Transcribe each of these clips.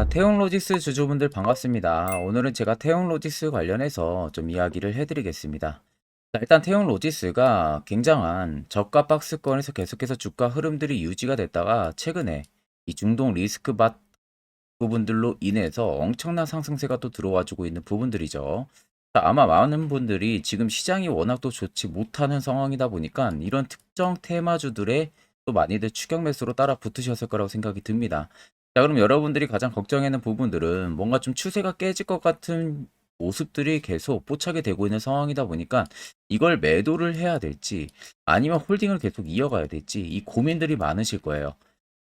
태용로지스 주주분들 반갑습니다. 오늘은 제가 태용로지스 관련해서 좀 이야기를 해드리겠습니다. 자, 일단 태용로지스가 굉장한 저가 박스권에서 계속해서 주가 흐름들이 유지가 됐다가 최근에 이 중동 리스크 밭 부분들로 인해서 엄청난 상승세가 또 들어와주고 있는 부분들이죠. 자, 아마 많은 분들이 지금 시장이 워낙 또 좋지 못하는 상황이다 보니까 이런 특정 테마주들에 또 많이들 추격 매수로 따라 붙으셨을 거라고 생각이 듭니다. 자, 그럼 여러분들이 가장 걱정하는 부분들은 뭔가 좀 추세가 깨질 것 같은 모습들이 계속 포착이 되고 있는 상황이다 보니까 이걸 매도를 해야 될지 아니면 홀딩을 계속 이어가야 될지 이 고민들이 많으실 거예요.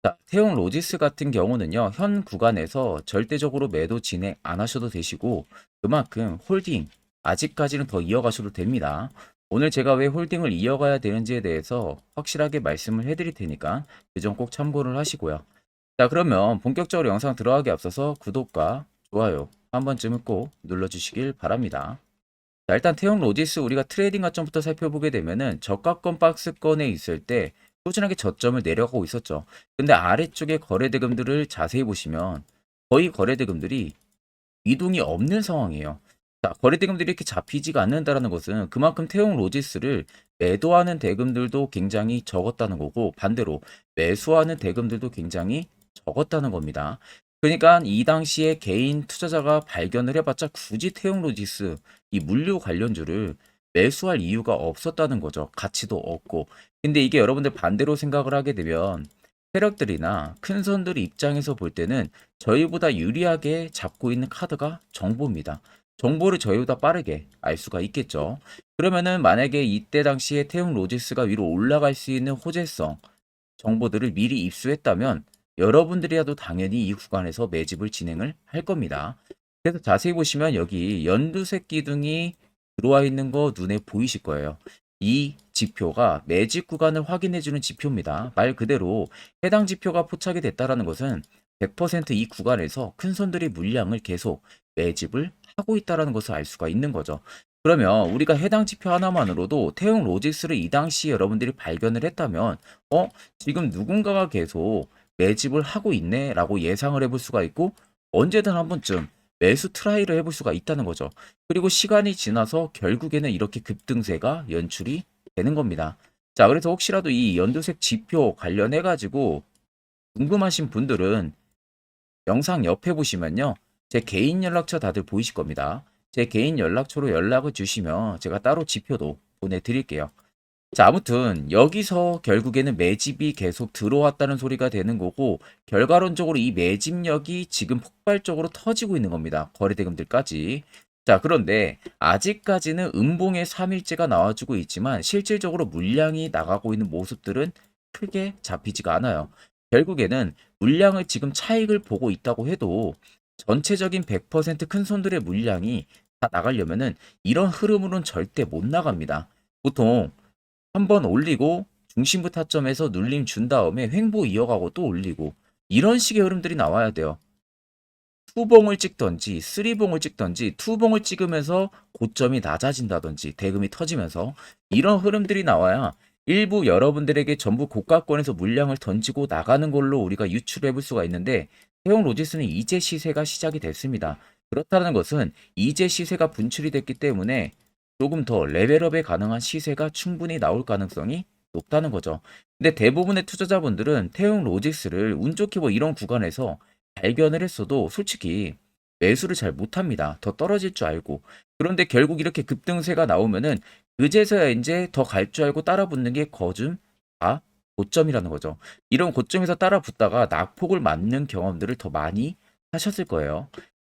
자, 태용 로지스 같은 경우는요, 현 구간에서 절대적으로 매도 진행 안 하셔도 되시고, 그만큼 홀딩, 아직까지는 더 이어가셔도 됩니다. 오늘 제가 왜 홀딩을 이어가야 되는지에 대해서 확실하게 말씀을 해드릴 테니까 그 점 꼭 참고를 하시고요. 자, 그러면 본격적으로 영상 들어가기 앞서서 구독과 좋아요 한 번쯤은 꼭 눌러주시길 바랍니다. 자, 일단 태용 로지스 우리가 트레이딩 관점부터 살펴보게 되면은 저가권 박스권에 있을 때 꾸준하게 저점을 내려가고 있었죠. 근데 아래쪽에 거래대금들을 자세히 보시면 거의 거래대금들이 이동이 없는 상황이에요. 자, 거래대금들이 이렇게 잡히지가 않는다는 것은 그만큼 태용 로지스를 매도하는 대금들도 굉장히 적었다는 거고 반대로 매수하는 대금들도 굉장히 적었다는 겁니다. 그러니까 이 당시에 개인 투자자가 발견을 해봤자 굳이 태용 로지스 이 물류 관련주를 매수할 이유가 없었다는 거죠. 가치도 없고. 근데 이게 여러분들 반대로 생각을 하게 되면 세력들이나 큰 손들 입장에서 볼 때는 저희보다 유리하게 잡고 있는 카드가 정보입니다. 정보를 저희보다 빠르게 알 수가 있겠죠. 그러면은 만약에 이때 당시에 태용 로지스가 위로 올라갈 수 있는 호재성 정보들을 미리 입수했다면 여러분들이라도 당연히 이 구간에서 매집을 진행을 할 겁니다. 그래서 자세히 보시면 여기 연두색 기둥이 들어와 있는 거 눈에 보이실 거예요. 이 지표가 매집 구간을 확인해주는 지표입니다. 말 그대로 해당 지표가 포착이 됐다는 것은 100%이 구간에서 큰 손들이 물량을 계속 매집을 하고 있다는 것을 알 수가 있는 거죠. 그러면 우리가 해당 지표 하나만으로도 태용 로직스를 이 당시 여러분들이 발견을 했다면 지금 누군가가 계속 매집을 하고 있네 라고 예상을 해볼 수가 있고 언제든 한 번쯤 매수 트라이를 해볼 수가 있다는 거죠. 그리고 시간이 지나서 결국에는 이렇게 급등세가 연출이 되는 겁니다. 자, 그래서 혹시라도 이 연두색 지표 관련해 가지고 궁금하신 분들은 영상 옆에 보시면요. 제 개인 연락처 다들 보이실 겁니다. 제 개인 연락처로 연락을 주시면 제가 따로 지표도 보내드릴게요. 자, 아무튼 여기서 결국에는 매집이 계속 들어왔다는 소리가 되는 거고 결과론적으로 이 매집력이 지금 폭발적으로 터지고 있는 겁니다. 거래대금들까지. 자, 그런데 아직까지는 음봉의 3일째가 나와주고 있지만 실질적으로 물량이 나가고 있는 모습들은 크게 잡히지가 않아요. 결국에는 물량을 지금 차익을 보고 있다고 해도 전체적인 100%큰 손들의 물량이 다 나가려면은 이런 흐름으로는 절대 못 나갑니다. 보통 한번 올리고 중심부 타점에서 눌림 준 다음에 횡보 이어가고 또 올리고 이런 식의 흐름들이 나와야 돼요. 투봉을 찍던지 쓰리봉을 찍던지 투봉을 찍으면서 고점이 낮아진다든지 대금이 터지면서 이런 흐름들이 나와야 일부 여러분들에게 전부 고가권에서 물량을 던지고 나가는 걸로 우리가 유출해 볼 수가 있는데 태용 로지스는 이제 시세가 시작이 됐습니다. 그렇다는 것은 이제 시세가 분출이 됐기 때문에 조금 더 레벨업에 가능한 시세가 충분히 나올 가능성이 높다는 거죠. 근데 대부분의 투자자분들은 태용 로직스를 운 좋게 뭐 이런 구간에서 발견을 했어도 솔직히 매수를 잘 못합니다. 더 떨어질 줄 알고. 그런데 결국 이렇게 급등세가 나오면은 그제서야 이제 더 갈 줄 알고 따라 붙는 게 거즘 다 고점이라는 거죠. 이런 고점에서 따라 붙다가 낙폭을 맞는 경험들을 더 많이 하셨을 거예요.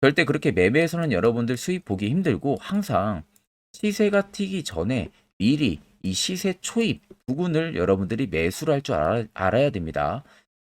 절대 그렇게 매매에서는 여러분들 수익 보기 힘들고 항상 시세가 튀기 전에 미리 이 시세 초입 부분을 여러분들이 매수를 할 줄 알아야 됩니다.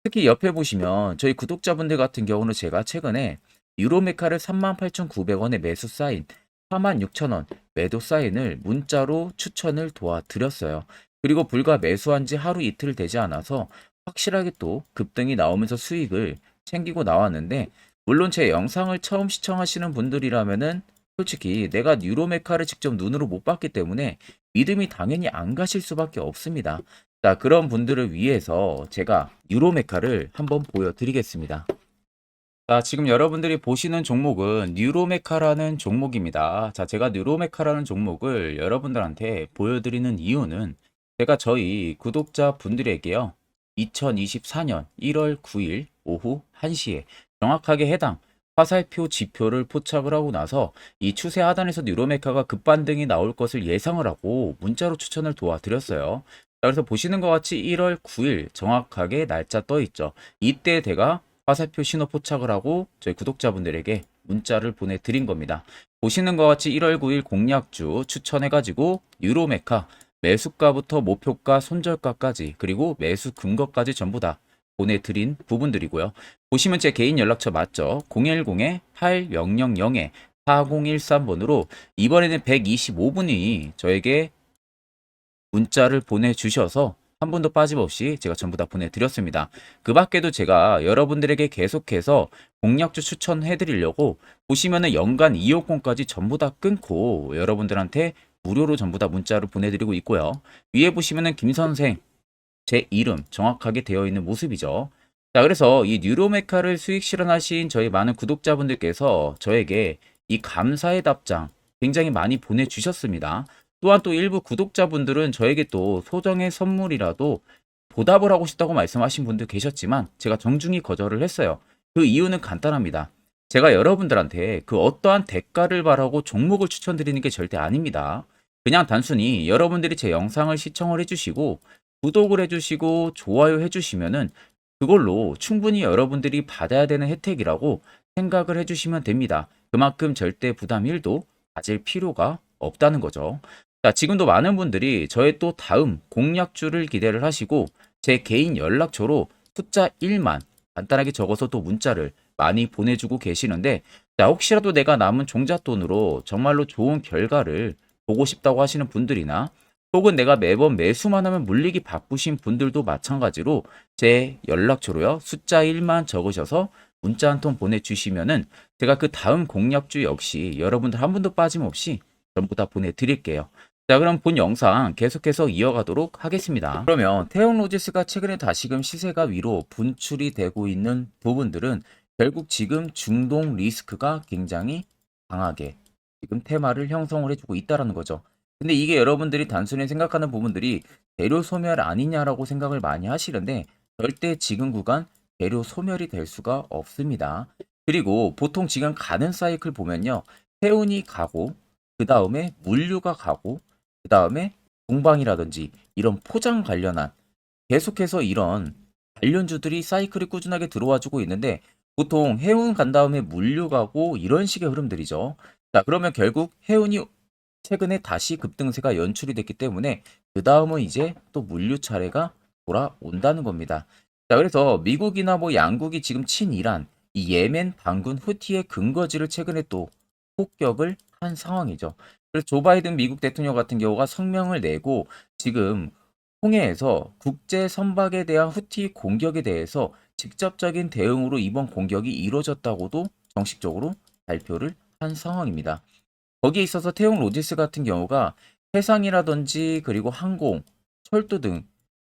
특히 옆에 보시면 저희 구독자분들 같은 경우는 제가 최근에 유로메카를 38,900원에 매수 사인 46,000원 매도 사인을 문자로 추천을 도와드렸어요. 그리고 불과 매수한 지 하루 이틀 되지 않아서 확실하게 또 급등이 나오면서 수익을 챙기고 나왔는데 물론 제 영상을 처음 시청하시는 분들이라면은 솔직히 내가 유로메카를 직접 눈으로 못 봤기 때문에 믿음이 당연히 안 가실 수밖에 없습니다. 자, 그런 분들을 위해서 제가 유로메카를 한번 보여드리겠습니다. 자, 지금 여러분들이 보시는 종목은 뉴로메카라는 종목입니다. 자, 제가 뉴로메카라는 종목을 여러분들한테 보여드리는 이유는 제가 저희 구독자분들에게요, 2024년 1월 9일 오후 1시에 정확하게 해당 화살표 지표를 포착을 하고 나서 이 추세 하단에서 뉴로메카가 급반등이 나올 것을 예상을 하고 문자로 추천을 도와드렸어요. 자, 그래서 보시는 것 같이 1월 9일 정확하게 날짜 떠 있죠. 이때 제가 화살표 신호 포착을 하고 저희 구독자분들에게 문자를 보내드린 겁니다. 보시는 것 같이 1월 9일 공략주 추천해가지고 유로메카 매수가부터 목표가, 손절가까지, 그리고 매수 근거까지 전부 다 보내드린 부분들이고요. 보시면 제 개인 연락처 맞죠? 010-8000-4013번으로 이번에는 125분이 저에게 문자를 보내주셔서 한 분도 빠짐없이 제가 전부 다 보내드렸습니다. 그 밖에도 제가 여러분들에게 계속해서 공략주 추천해드리려고 보시면은 연간 이용권까지 전부 다 끊고 여러분들한테 무료로 전부 다 문자를 보내드리고 있고요. 위에 보시면은 김선생 제 이름 정확하게 되어 있는 모습이죠. 자, 그래서 이 뉴로메카를 수익 실현하신 저희 많은 구독자분들께서 저에게 이 감사의 답장 굉장히 많이 보내주셨습니다. 또한 또 일부 구독자분들은 저에게 또 소정의 선물이라도 보답을 하고 싶다고 말씀하신 분들 계셨지만 제가 정중히 거절을 했어요. 그 이유는 간단합니다. 제가 여러분들한테 그 어떠한 대가를 바라고 종목을 추천드리는 게 절대 아닙니다. 그냥 단순히 여러분들이 제 영상을 시청을 해주시고 구독을 해주시고 좋아요 해주시면은 그걸로 충분히 여러분들이 받아야 되는 혜택이라고 생각을 해주시면 됩니다. 그만큼 절대 부담 1도 가질 필요가 없다는 거죠. 자, 지금도 많은 분들이 저의 또 다음 공략주를 기대를 하시고 제 개인 연락처로 숫자 1만 간단하게 적어서 또 문자를 많이 보내주고 계시는데, 자, 혹시라도 내가 남은 종잣돈으로 정말로 좋은 결과를 보고 싶다고 하시는 분들이나 혹은 내가 매번 매수만 하면 물리기 바쁘신 분들도 마찬가지로 제 연락처로요, 숫자 1만 적으셔서 문자 한 통 보내주시면은 제가 그 다음 공략주 역시 여러분들 한 분도 빠짐없이 전부 다 보내드릴게요. 자, 그럼 본 영상 계속해서 이어가도록 하겠습니다. 그러면 태용로지스가 최근에 다시금 시세가 위로 분출이 되고 있는 부분들은 결국 지금 중동 리스크가 굉장히 강하게 지금 테마를 형성을 해주고 있다는 거죠. 근데 이게 여러분들이 단순히 생각하는 부분들이 재료 소멸 아니냐라고 생각을 많이 하시는데 절대 지금 구간 재료 소멸이 될 수가 없습니다. 그리고 보통 지금 가는 사이클 보면요, 해운이 가고 그 다음에 물류가 가고 그 다음에 동방이라든지 이런 포장 관련한 계속해서 이런 관련주들이 사이클이 꾸준하게 들어와 주고 있는데 보통 해운 간 다음에 물류 가고 이런 식의 흐름들이죠. 자, 그러면 결국 해운이 최근에 다시 급등세가 연출이 됐기 때문에 그 다음은 이제 또 물류 차례가 돌아온다는 겁니다. 자, 그래서 미국이나 뭐 양국이 지금 친이란 이 예멘 반군 후티의 근거지를 최근에 또 폭격을 한 상황이죠. 그래서 조 바이든 미국 대통령 같은 경우가 성명을 내고 지금 홍해에서 국제 선박에 대한 후티 공격에 대해서 직접적인 대응으로 이번 공격이 이루어졌다고도 정식적으로 발표를 한 상황입니다. 거기에 있어서 태용 로지스 같은 경우가 해상이라든지 그리고 항공, 철도 등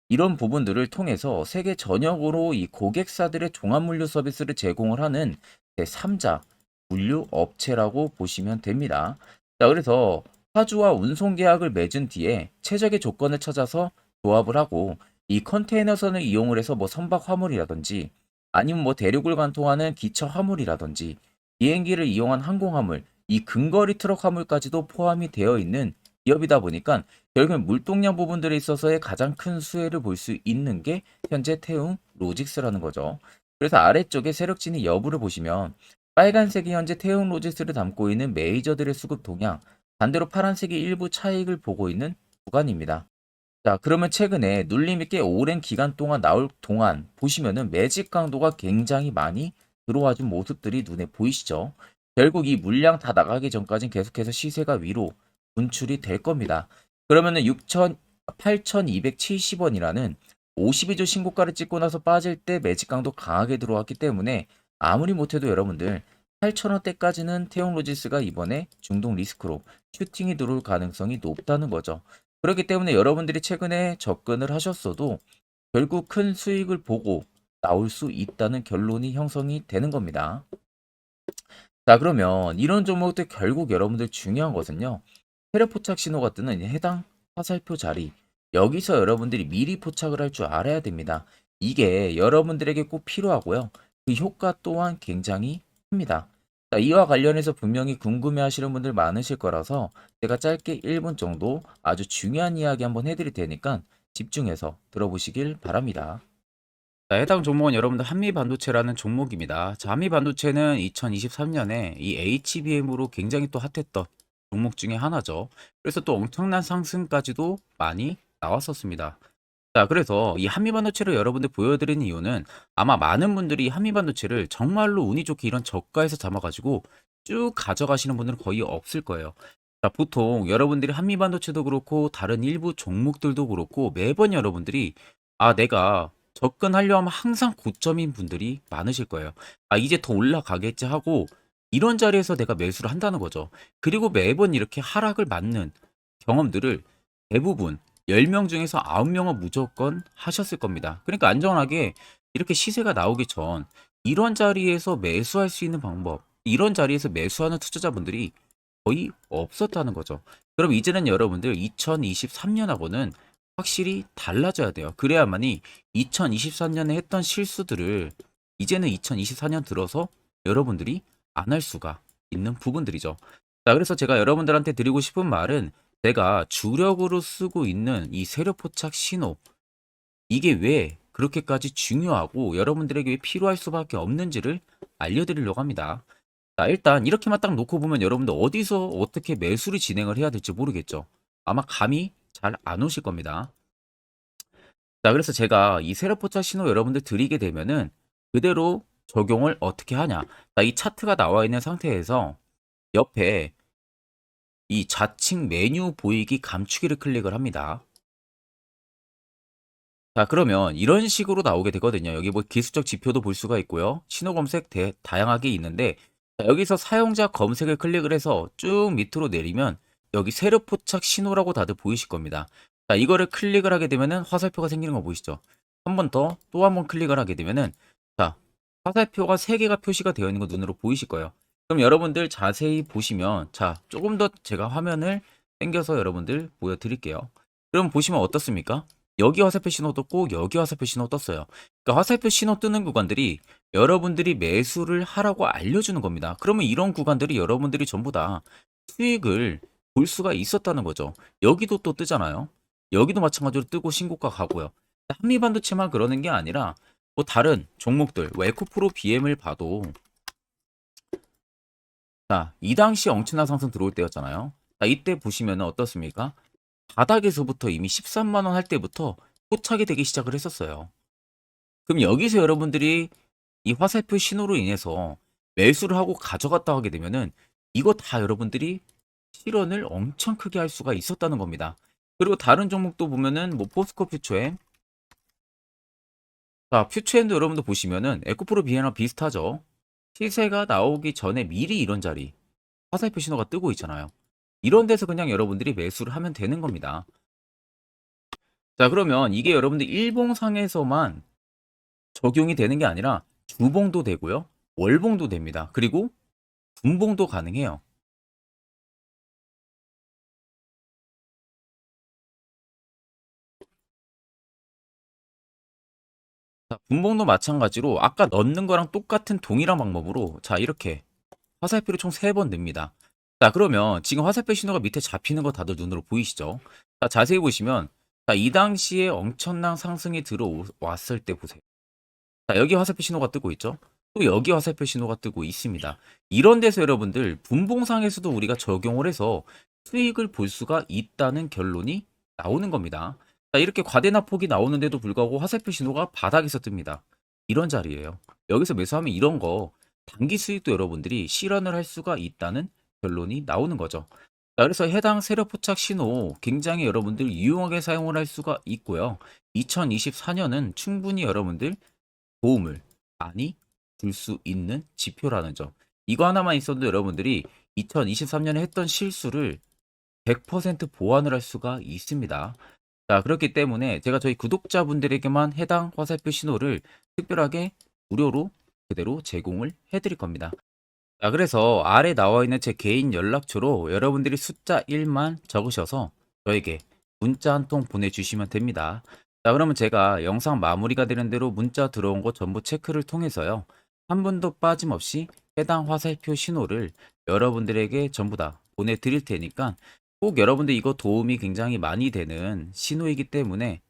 이런 부분들을 통해서 세계 전역으로 이 고객사들의 종합물류 서비스를 제공을 하는 제3자 물류 업체라고 보시면 됩니다. 자, 그래서 파주와 운송 계약을 맺은 뒤에 최적의 조건을 찾아서 조합을 하고 이 컨테이너선을 이용을 해서 뭐 선박 화물이라든지 아니면 뭐 대륙을 관통하는 기차 화물이라든지 비행기를 이용한 항공화물, 이 근거리 트럭 화물까지도 포함이 되어 있는 기업이다 보니까 결국 물동량 부분들에 있어서의 가장 큰 수혜를 볼 수 있는 게 현재 태웅 로직스라는 거죠. 그래서 아래쪽에 세력진의 여부를 보시면 빨간색이 현재 태웅 로직스를 담고 있는 메이저들의 수급 동향, 반대로 파란색이 일부 차익을 보고 있는 구간입니다. 자, 그러면 최근에 눌림이 꽤 오랜 기간 동안 나올 동안 보시면은 매집 강도가 굉장히 많이 들어와 준 모습들이 눈에 보이시죠? 결국 이 물량 다 나가기 전까지는 계속해서 시세가 위로 분출이 될 겁니다. 그러면은 8,270원이라는 52주 신고가를 찍고 나서 빠질 때 매집 강도 강하게 들어왔기 때문에 아무리 못해도 여러분들 8,000원대까지는 태용로지스가 이번에 중동 리스크로 슈팅이 들어올 가능성이 높다는 거죠. 그렇기 때문에 여러분들이 최근에 접근을 하셨어도 결국 큰 수익을 보고 나올 수 있다는 결론이 형성이 되는 겁니다. 자, 그러면 이런 종목들 결국 여러분들 중요한 것은요. 세력 포착 신호가 뜨는 이 해당 화살표 자리. 여기서 여러분들이 미리 포착을 할 줄 알아야 됩니다. 이게 여러분들에게 꼭 필요하고요. 그 효과 또한 굉장히 큽니다. 자, 이와 관련해서 분명히 궁금해 하시는 분들 많으실 거라서 제가 짧게 1분 정도 아주 중요한 이야기 한번 해드릴 테니까 집중해서 들어보시길 바랍니다. 자, 해당 종목은 여러분들 한미반도체라는 종목입니다. 자, 한미반도체는 2023년에 이 HBM으로 굉장히 또 핫했던 종목 중에 하나죠. 그래서 또 엄청난 상승까지도 많이 나왔었습니다. 자, 그래서 이 한미반도체를 여러분들 보여드리는 이유는 아마 많은 분들이 한미반도체를 정말로 운이 좋게 이런 저가에서 잡아가지고 쭉 가져가시는 분들은 거의 없을 거예요. 자, 보통 여러분들이 한미반도체도 그렇고 다른 일부 종목들도 그렇고 매번 여러분들이 내가 접근하려 하면 항상 고점인 분들이 많으실 거예요. 이제 더 올라가겠지 하고 이런 자리에서 내가 매수를 한다는 거죠. 그리고 매번 이렇게 하락을 맞는 경험들을 대부분 10명 중에서 9명은 무조건 하셨을 겁니다. 그러니까 안전하게 이렇게 시세가 나오기 전 이런 자리에서 매수할 수 있는 방법, 이런 자리에서 매수하는 투자자분들이 거의 없었다는 거죠. 그럼 이제는 여러분들 2023년하고는 확실히 달라져야 돼요. 그래야만이 2023년에 했던 실수들을 이제는 2024년 들어서 여러분들이 안 할 수가 있는 부분들이죠. 자, 그래서 제가 여러분들한테 드리고 싶은 말은 내가 주력으로 쓰고 있는 이 세력 포착 신호, 이게 왜 그렇게까지 중요하고 여러분들에게 왜 필요할 수밖에 없는지를 알려드리려고 합니다. 자, 일단 이렇게만 딱 놓고 보면 여러분들 어디서 어떻게 매수를 진행을 해야 될지 모르겠죠. 아마 감이 잘 안 오실 겁니다. 자, 그래서 제가 이 세력포착 신호 여러분들 드리게 되면은 그대로 적용을 어떻게 하냐. 자, 이 차트가 나와 있는 상태에서 옆에 이 좌측 메뉴 보이기 감추기를 클릭을 합니다. 자, 그러면 이런 식으로 나오게 되거든요. 여기 뭐 기술적 지표도 볼 수가 있고요. 신호 검색 다양하게 있는데 자, 여기서 사용자 검색을 클릭을 해서 쭉 밑으로 내리면 여기 세력 포착 신호라고 다들 보이실 겁니다. 자, 이거를 클릭을 하게 되면은 화살표가 생기는 거 보이시죠? 한 번 더 또 한 번 클릭을 하게 되면은 자, 화살표가 3개가 표시가 되어 있는 거 눈으로 보이실 거예요. 그럼 여러분들 자세히 보시면 자, 조금 더 제가 화면을 당겨서 여러분들 보여드릴게요. 그럼 보시면 어떻습니까? 여기 화살표 신호 떴고 여기 화살표 신호 떴어요. 그러니까 화살표 신호 뜨는 구간들이 여러분들이 매수를 하라고 알려주는 겁니다. 그러면 이런 구간들이 여러분들이 전부 다 수익을 볼 수가 있었다는 거죠. 여기도 또 뜨잖아요. 여기도 마찬가지로 뜨고 신고가 가고요. 한미반도체만 그러는 게 아니라 뭐 다른 종목들, 뭐 에코프로 BM을 봐도 자, 이 당시 엄청난 상승 들어올 때였잖아요. 자, 이때 보시면 어떻습니까? 바닥에서부터 이미 13만 원 할 때부터 포착이 되기 시작을 했었어요. 그럼 여기서 여러분들이 이 화살표 신호로 인해서 매수를 하고 가져갔다 하게 되면은 이거 다 여러분들이 실현을 엄청 크게 할 수가 있었다는 겁니다. 그리고 다른 종목도 보면은 뭐 포스코 퓨처엠, 자, 퓨처엠도 여러분들 보시면은 에코프로 비에나 비슷하죠. 시세가 나오기 전에 미리 이런 자리 화살표 신호가 뜨고 있잖아요. 이런 데서 그냥 여러분들이 매수를 하면 되는 겁니다. 자, 그러면 이게 여러분들 일봉상에서만 적용이 되는 게 아니라 주봉도 되고요. 월봉도 됩니다. 그리고 분봉도 가능해요. 자, 분봉도 마찬가지로 아까 넣는 거랑 똑같은 동일한 방법으로 자, 이렇게 화살표를 총 3번 냅니다. 자, 그러면 지금 화살표 신호가 밑에 잡히는 거 다들 눈으로 보이시죠? 자, 자세히 보시면 자, 이 당시에 엄청난 상승이 들어왔을 때 보세요. 자, 여기 화살표 신호가 뜨고 있죠? 또 여기 화살표 신호가 뜨고 있습니다. 이런 데서 여러분들 분봉상에서도 우리가 적용을 해서 수익을 볼 수가 있다는 결론이 나오는 겁니다. 자, 이렇게 과대납폭이 나오는데도 불구하고 화살표 신호가 바닥에서 뜹니다. 이런 자리예요. 여기서 매수하면 이런 거 단기 수익도 여러분들이 실현을 할 수가 있다는 결론이 나오는 거죠. 자, 그래서 해당 세력 포착 신호 굉장히 여러분들 유용하게 사용을 할 수가 있고요. 2024년은 충분히 여러분들 도움을 많이 줄 수 있는 지표라는 점. 이거 하나만 있어도 여러분들이 2023년에 했던 실수를 100% 보완을 할 수가 있습니다. 자, 그렇기 때문에 제가 저희 구독자분들에게만 해당 화살표 신호를 특별하게 무료로 그대로 제공을 해드릴 겁니다. 자, 그래서 아래 나와 있는 제 개인 연락처로 여러분들이 숫자 1만 적으셔서 저에게 문자 한 통 보내주시면 됩니다. 자, 그러면 제가 영상 마무리가 되는 대로 문자 들어온 거 전부 체크를 통해서요. 한 분도 빠짐없이 해당 화살표 신호를 여러분들에게 전부 다 보내드릴 테니까 꼭 여러분들 이거 도움이 굉장히 많이 되는 신호이기 때문에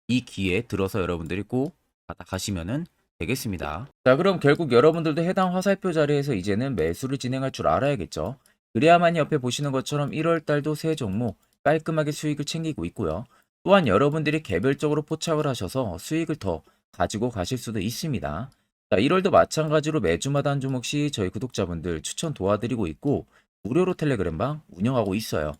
이 기회에 들어서 여러분들이 꼭 받아가시면은 되겠습니다. 자, 그럼 결국 여러분들도 해당 화살표 자리에서 이제는 매수를 진행할 줄 알아야겠죠. 그래야만 옆에 보시는 것처럼 1월 달도 세 종목 깔끔하게 수익을 챙기고 있고요. 또한 여러분들이 개별적으로 포착을 하셔서 수익을 더 가지고 가실 수도 있습니다. 자, 1월도 마찬가지로 매주마다 한 종목씩 저희 구독자분들 추천 도와드리고 있고 무료로 텔레그램방 운영하고 있어요.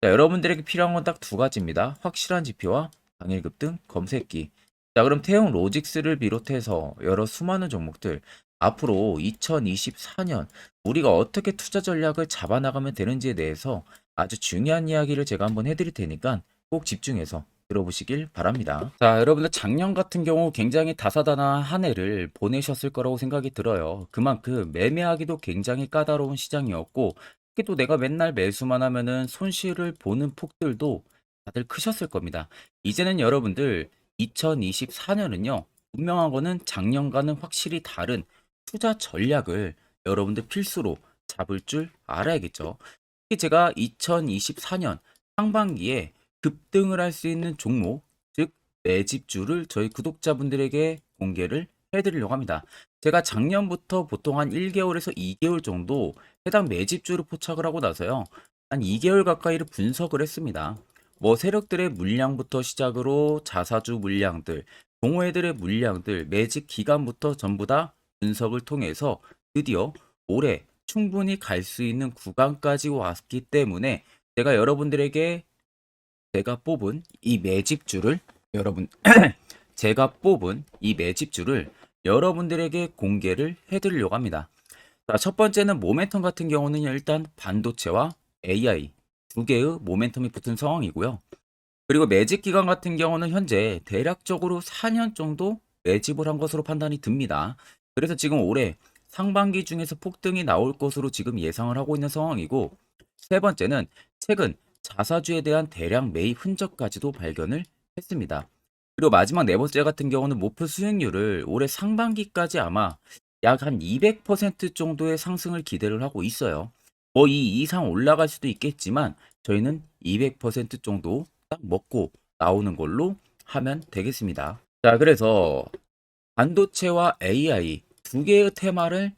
자, 여러분들에게 필요한 건 딱 두 가지입니다. 확실한 지표와 당일급등 검색기. 자, 그럼 태용 로직스를 비롯해서 여러 수많은 종목들 앞으로 2024년 우리가 어떻게 투자 전략을 잡아나가면 되는지에 대해서 아주 중요한 이야기를 제가 한번 해드릴 테니까 꼭 집중해서 들어보시길 바랍니다. 자, 여러분들 작년 같은 경우 굉장히 다사다난한 한 해를 보내셨을 거라고 생각이 들어요. 그만큼 매매하기도 굉장히 까다로운 시장이었고 특히 또 내가 맨날 매수만 하면은 손실을 보는 폭들도 다들 크셨을 겁니다. 이제는 여러분들 2024년은요, 분명한 거는 작년과는 확실히 다른 투자 전략을 여러분들 필수로 잡을 줄 알아야겠죠. 특히 제가 2024년 상반기에 급등을 할 수 있는 종목, 즉 매집주를 저희 구독자분들에게 공개를 해드리려고 합니다. 제가 작년부터 보통 한 1개월에서 2개월 정도 해당 매집주를 포착을 하고 나서요, 한 2개월 가까이를 분석을 했습니다. 뭐 세력들의 물량부터 시작으로 자사주 물량들, 동호회들의 물량들, 매집 기간부터 전부 다 분석을 통해서 드디어 올해 충분히 갈 수 있는 구간까지 왔기 때문에 제가 여러분들에게 제가 뽑은 이 매집주를 여러분 제가 뽑은 이 매집주를 여러분들에게 공개를 해드리려고 합니다. 자, 첫 번째는 모멘텀 같은 경우는 일단 반도체와 AI 두 개의 모멘텀이 붙은 상황이고요. 그리고 매집 기간 같은 경우는 현재 대략적으로 4년 정도 매집을 한 것으로 판단이 듭니다. 그래서 지금 올해 상반기 중에서 폭등이 나올 것으로 지금 예상을 하고 있는 상황이고, 세 번째는 최근 자사주에 대한 대량 매입 흔적까지도 발견을 했습니다. 그리고 마지막 네 번째 같은 경우는 목표 수익률을 올해 상반기까지 아마 약 한 200% 정도의 상승을 기대를 하고 있어요. 뭐 이 이상 올라갈 수도 있겠지만 저희는 200% 정도 딱 먹고 나오는 걸로 하면 되겠습니다. 자, 그래서 반도체와 AI 두 개의 테마를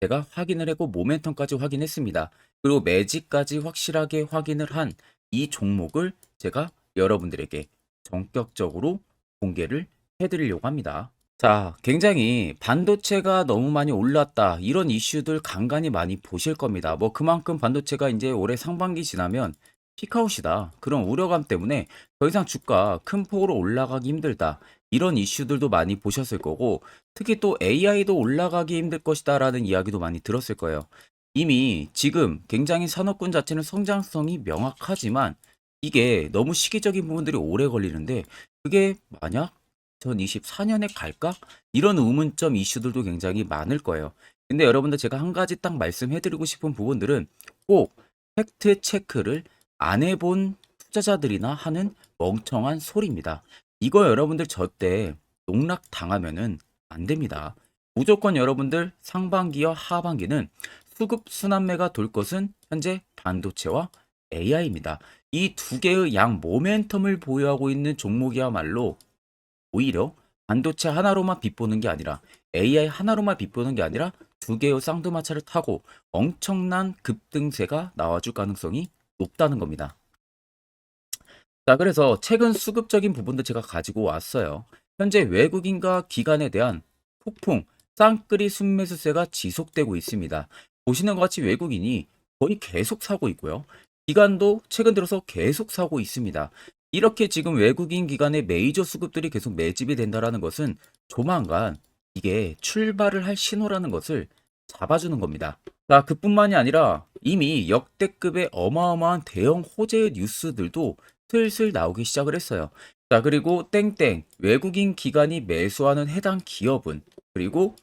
제가 확인을 했고 모멘텀까지 확인했습니다. 그리고 매직까지 확실하게 확인을 한 이 종목을 제가 여러분들에게 전격적으로 공개를 해드리려고 합니다. 자, 굉장히 반도체가 너무 많이 올랐다, 이런 이슈들 간간히 많이 보실 겁니다. 뭐 그만큼 반도체가 이제 올해 상반기 지나면 피크아웃이다, 그런 우려감 때문에 더 이상 주가 큰 폭으로 올라가기 힘들다, 이런 이슈들도 많이 보셨을 거고, 특히 또 AI도 올라가기 힘들 것이다라는 이야기도 많이 들었을 거예요. 이미 지금 굉장히 산업군 자체는 성장성이 명확하지만 이게 너무 시기적인 부분들이 오래 걸리는데 그게 만약 2024년에 갈까? 이런 의문점 이슈들도 굉장히 많을 거예요. 근데 여러분들 제가 한 가지 딱 말씀해드리고 싶은 부분들은 꼭 팩트 체크를 안 해본 투자자들이나 하는 멍청한 소리입니다. 이거 여러분들 절대 농락 당하면은 안 됩니다. 무조건 여러분들 상반기와 하반기는 수급 순환매가 돌 것은 현재 반도체와 AI입니다. 이 두 개의 양 모멘텀을 보유하고 있는 종목이야말로 오히려 반도체 하나로만 빗보는 게 아니라 AI 하나로만 빗보는 게 아니라 두 개의 쌍두마차를 타고 엄청난 급등세가 나와줄 가능성이 높다는 겁니다. 자, 그래서 최근 수급적인 부분도 제가 가지고 왔어요. 현재 외국인과 기관에 대한 폭풍 쌍끌이 순매수세가 지속되고 있습니다. 보시는 것 같이 외국인이 거의 계속 사고 있고요. 기관도 최근 들어서 계속 사고 있습니다. 이렇게 지금 외국인 기관의 메이저 수급들이 계속 매집이 된다라는 것은 조만간 이게 출발을 할 신호라는 것을 잡아주는 겁니다. 자, 그뿐만이 아니라 이미 역대급의 어마어마한 대형 호재의 뉴스들도 슬슬 나오기 시작을 했어요. 자, 그리고 땡땡 외국인 기관이 매수하는 해당 기업은, 그리고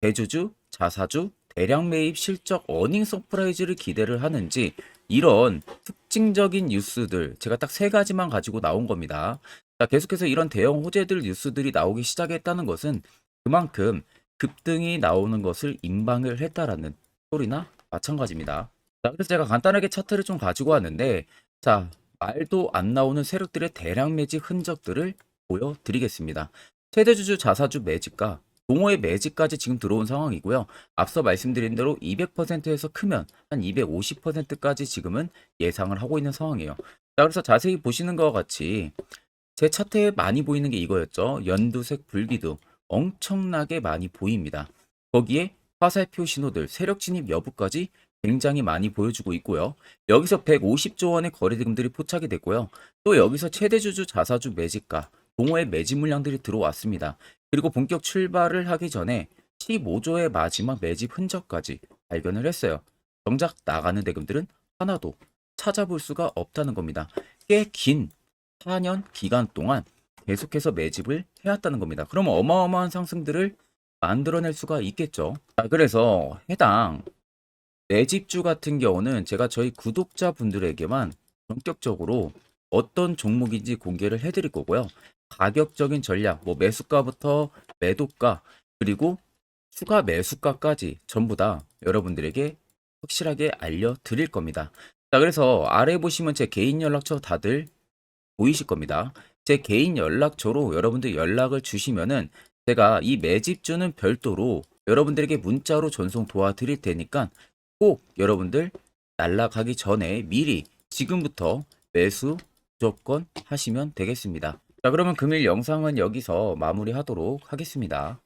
대주주 자사주, 대량 매입 실적, 어닝 서프라이즈를 기대를 하는지 이런 특징적인 뉴스들 제가 딱 세 가지만 가지고 나온 겁니다. 자, 계속해서 이런 대형 호재들 뉴스들이 나오기 시작했다는 것은 그만큼 급등이 나오는 것을 임방을 했다라는 소리나 마찬가지입니다. 자, 그래서 제가 간단하게 차트를 좀 가지고 왔는데, 자, 말도 안 나오는 세력들의 대량 매집 흔적들을 보여드리겠습니다. 최대주주 자사주 매집가, 동호회 매집까지 지금 들어온 상황이고요. 앞서 말씀드린 대로 200%에서 크면 한 250%까지 지금은 예상을 하고 있는 상황이에요. 자, 그래서 자세히 보시는 것과 같이 제 차트에 많이 보이는 게 이거였죠. 연두색 불기둥 엄청나게 많이 보입니다. 거기에 화살표 신호들, 세력 진입 여부까지 굉장히 많이 보여주고 있고요. 여기서 150조 원의 거래대금들이 포착이 됐고요. 또 여기서 최대주주 자사주 매집가, 동호회 매집 물량들이 들어왔습니다. 그리고 본격 출발을 하기 전에 15조의 마지막 매집 흔적까지 발견을 했어요. 정작 나가는 대금들은 하나도 찾아볼 수가 없다는 겁니다. 꽤 긴 4년 기간 동안 계속해서 매집을 해왔다는 겁니다. 그럼 어마어마한 상승들을 만들어낼 수가 있겠죠. 자, 그래서 해당 매집주 같은 경우는 제가 저희 구독자분들에게만 본격적으로 어떤 종목인지 공개를 해드릴 거고요. 가격적인 전략, 뭐 매수가부터 매도가, 그리고 추가 매수가까지 전부 다 여러분들에게 확실하게 알려드릴 겁니다. 자, 그래서 아래 보시면 제 개인 연락처 다들 보이실 겁니다. 제 개인 연락처로 여러분들 연락을 주시면은 제가 이 매집주는 별도로 여러분들에게 문자로 전송 도와드릴 테니까 꼭 여러분들 날라가기 전에 미리 지금부터 매수 무조건 하시면 되겠습니다. 자, 그러면 금일 영상은 여기서 마무리하도록 하겠습니다.